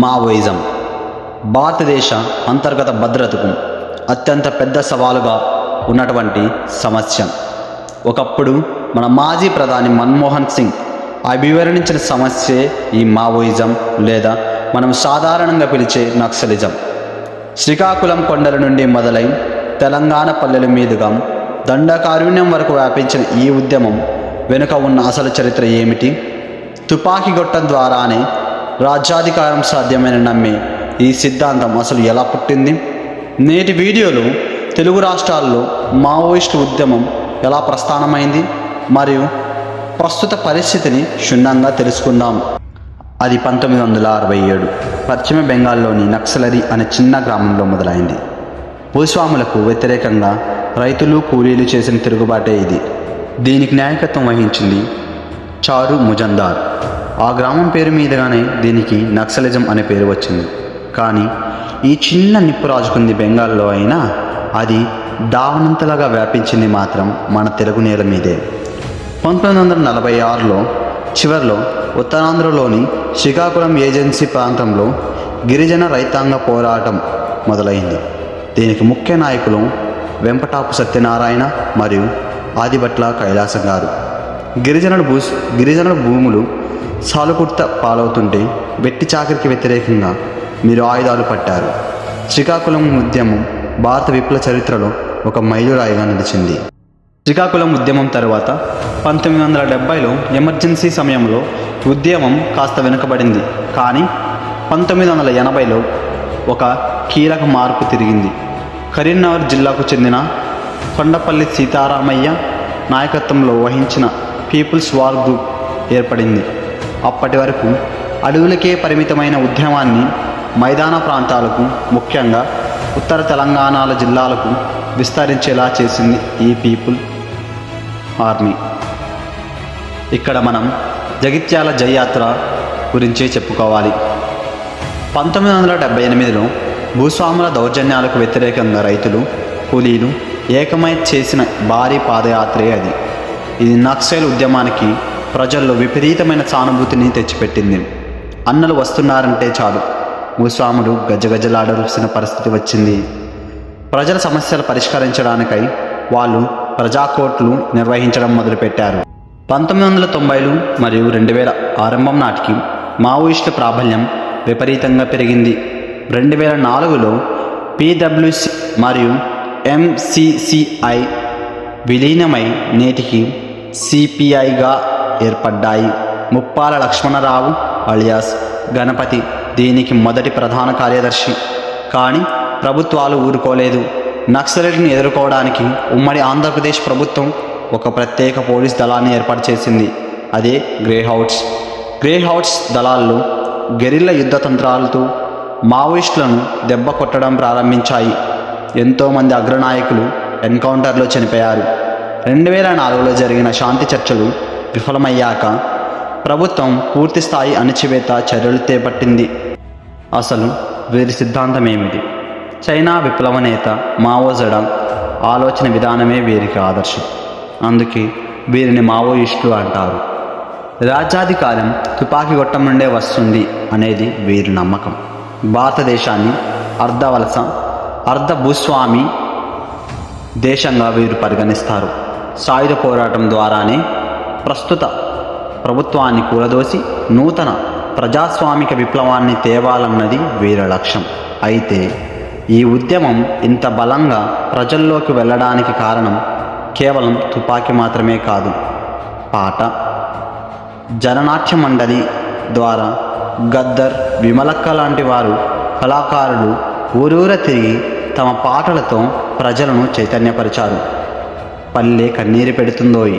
Maoism భారతదేశ అంతర్గత భద్రతకు అత్యంత పెద్ద సవాలుగా ఉన్నటువంటి సమస్య. ఒకప్పుడు మన మాజీ ప్రధాని మన్మోహన్ సింగ్ అభివర్ణించిన సమస్యే ఈ మావోయిజం లేదా మనం సాధారణంగా పిలిచే నక్సలిజం. శ్రీకాకుళం కొండల నుండి మొదలై తెలంగాణ పల్లెల మీదుగా దండకారుణ్యం వరకు వ్యాపించిన ఈ ఉద్యమం వెనుక ఉన్న అసలు చరిత్ర ఏమిటి? తుపాకీ గొట్టం ద్వారానే రాజ్యాధికారం సాధ్యమైన నమ్మే ఈ సిద్ధాంతం అసలు ఎలా పుట్టింది? నేటి వీడియోలో తెలుగు రాష్ట్రాల్లో మావోయిస్టు ఉద్యమం ఎలా ప్రస్థానమైంది మరియు ప్రస్తుత పరిస్థితిని క్షుణ్ణంగా తెలుసుకుందాం. అది 1967 పశ్చిమ బెంగాల్లోని నక్సలరీ అనే చిన్న గ్రామంలో మొదలైంది. భూస్వాములకు వ్యతిరేకంగా రైతులు కూలీలు చేసిన తిరుగుబాటే ఇది. దీనికి నాయకత్వం వహించింది చారు ముజందార్. ఆ గ్రామం పేరు మీదుగానే దీనికి నక్సలిజం అనే పేరు వచ్చింది. కానీ ఈ చిన్న నిప్పు రాజుకుంది బెంగాల్లో అయినా అది దావనంతలాగా వ్యాపించింది మాత్రం మన తెలుగు నేల మీదే. 1946లో చివరిలో ఉత్తరాంధ్రలోని శ్రీకాకుళం ఏజెన్సీ ప్రాంతంలో గిరిజన రైతాంగ పోరాటం మొదలైంది. దీనికి ముఖ్య నాయకులు వెంపటాపు సత్యనారాయణ మరియు ఆదిభట్ల కైలాసం గారు. గిరిజనుల భూములు సాలుకుర్త పాలవుతుంటే వెట్టి చాకరికి వ్యతిరేకంగా మీరు ఆయుధాలు పట్టారు. శ్రీకాకుళం ఉద్యమం భారత విప్లవ చరిత్రలో ఒక మైలురాయిగా నిలిచింది. శ్రీకాకుళం ఉద్యమం తర్వాత 1970లో ఎమర్జెన్సీ సమయంలో ఉద్యమం కాస్త వెనుకబడింది. కానీ 1980లో ఒక కీలక మార్పు తిరిగింది. కరీంనగర్ జిల్లాకు చెందిన కొండపల్లి సీతారామయ్య నాయకత్వంలో వహించిన పీపుల్స్ వార్ గ్రూప్ ఏర్పడింది. అప్పటి వరకు అడవులకే పరిమితమైన ఉద్యమాన్ని మైదాన ప్రాంతాలకు, ముఖ్యంగా ఉత్తర తెలంగాణ జిల్లాలకు విస్తరించేలా చేసింది ఈ పీపుల్ ఆర్మీ. ఇక్కడ మనం జగిత్యాల జయయాత్ర గురించే చెప్పుకోవాలి. 1978లో భూస్వాముల దౌర్జన్యాలకు వ్యతిరేకంగా రైతులు, కూలీలు ఏకమై చేసిన భారీ పాదయాత్రే అది. ఇది నక్సల్ ఉద్యమానికి ప్రజల్లో విపరీతమైన సానుభూతిని తెచ్చిపెట్టింది. అన్నలు వస్తున్నారంటే చాలు భూస్వాములు గజగజలాడాల్సిన పరిస్థితి వచ్చింది. ప్రజల సమస్యలు పరిష్కరించడానికై వాళ్ళు ప్రజాకోర్టులు నిర్వహించడం మొదలుపెట్టారు. 1990లు మరియు 2000 ఆరంభం నాటికి మావోయిస్టుల ప్రాబల్యం విపరీతంగా పెరిగింది. 2004లో పిడబ్ల్యూసి మరియు ఎంసిసిఐ విలీనమై నేటికి సిపిఐగా ఏర్పడ్డాయి. ముప్పాల లక్ష్మణరావు అలియాస్ గణపతి దీనికి మొదటి ప్రధాన కార్యదర్శి. కానీ ప్రభుత్వాలు ఊరుకోలేదు. నక్సలైట్లను ఎదుర్కోవడానికి ఉమ్మడి ఆంధ్రప్రదేశ్ ప్రభుత్వం ఒక ప్రత్యేక పోలీస్ దళాన్ని ఏర్పాటు చేసింది. అదే గ్రేహౌట్స్ దళాల్లో గెరిల్లా యుద్ధ తంత్రాలతో మావోయిస్టులను దెబ్బ కొట్టడం ప్రారంభించాయి. ఎంతోమంది అగ్రనాయకులు ఎన్కౌంటర్లో చనిపోయారు. 2004లో జరిగిన శాంతి చర్చలు విఫలమయ్యాక ప్రభుత్వం పూర్తిస్థాయి అణచివేత చర్యలు చేపట్టింది. అసలు వీరి సిద్ధాంతం ఏమిటి? చైనా విప్లవ నేత మావో జెడాంగ్ ఆలోచన విధానమే వీరికి ఆదర్శం. అందుకే వీరిని మావోయిస్టులు అంటారు. రాజ్యాధికారం తుపాకీ గొట్టం నుండే వస్తుంది అనేది వీరి నమ్మకం. భారతదేశాన్ని అర్ధవలస, అర్ధ భూస్వామి దేశంగా వీరు పరిగణిస్తారు. సాయుధ పోరాటం ద్వారానే ప్రస్తుత ప్రభుత్వాన్ని కూలదోసి నూతన ప్రజాస్వామిక విప్లవాన్ని తేవాలన్నది వీరి లక్ష్యం. అయితే ఈ ఉద్యమం ఇంత బలంగా ప్రజల్లోకి వెళ్ళడానికి కారణం కేవలం తుపాకీ మాత్రమే కాదు. పాట, జననాట్య మండలి ద్వారా గద్దర్, విమలక్క లాంటి వారు కళాకారులు ఊరూర తిరిగి తమ పాటలతో ప్రజలను చైతన్యపరిచారు. పల్లె కన్నీరు పెడుతుందోయ్,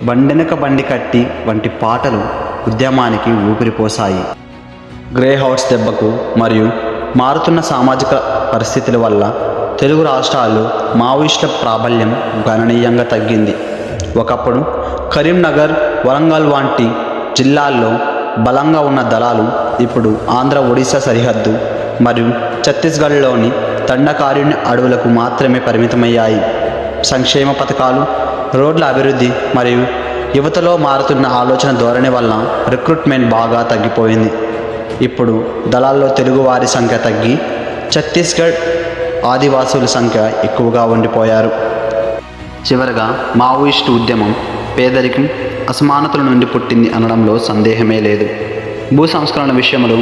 బండెనక బండి కట్టి వంటి పాటలు ఉద్యమానికి ఊపిరిపోసాయి. గ్రేహౌట్స్ దెబ్బకు మరియు మారుతున్న సామాజిక పరిస్థితుల వల్ల తెలుగు రాష్ట్రాల్లో మావోయిస్టుల ప్రాబల్యం గణనీయంగా తగ్గింది. ఒకప్పుడు కరీంనగర్, వరంగల్ వంటి జిల్లాల్లో బలంగా ఉన్న దళాలు ఇప్పుడు ఆంధ్ర, ఒడిశా సరిహద్దు మరియు ఛత్తీస్గఢ్లోని దండకారుణ్య అడవులకు మాత్రమే పరిమితమయ్యాయి. సంక్షేమ పథకాలు, రోడ్ల అభివృద్ధి మరియు యువతలో మారుతున్న ఆలోచన ధోరణి వల్ల రిక్రూట్మెంట్ బాగా తగ్గిపోయింది. ఇప్పుడు దళాల్లో తెలుగువారి సంఖ్య తగ్గి ఛత్తీస్గఢ్ ఆదివాసుల సంఖ్య ఎక్కువగా ఉండిపోయారు. చివరగా మావోయిస్టు ఉద్యమం పేదరికం, అసమానతల నుండి పుట్టింది అనడంలో సందేహమే లేదు. భూ సంస్కరణ విషయంలో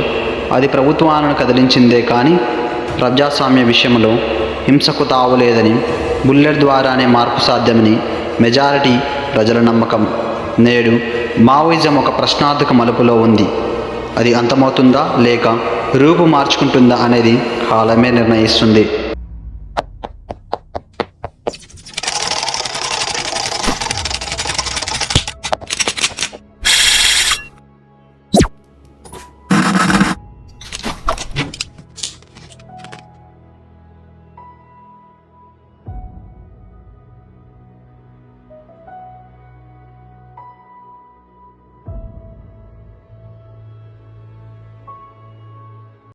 అది ప్రభుత్వాలను కదిలించిందే కానీ ప్రజాస్వామ్య విషయంలో హింసకు తావులేదని, బుల్లెట్ ద్వారానే మార్పు సాధ్యమని మెజారిటీ ప్రజల నమ్మకం. నేడు మావోయిజం ఒక ప్రశ్నార్థక మలుపులో ఉంది. అది అంతమవుతుందా లేక రూపు మార్చుకుంటుందా అనేది కాలమే నిర్ణయిస్తుంది.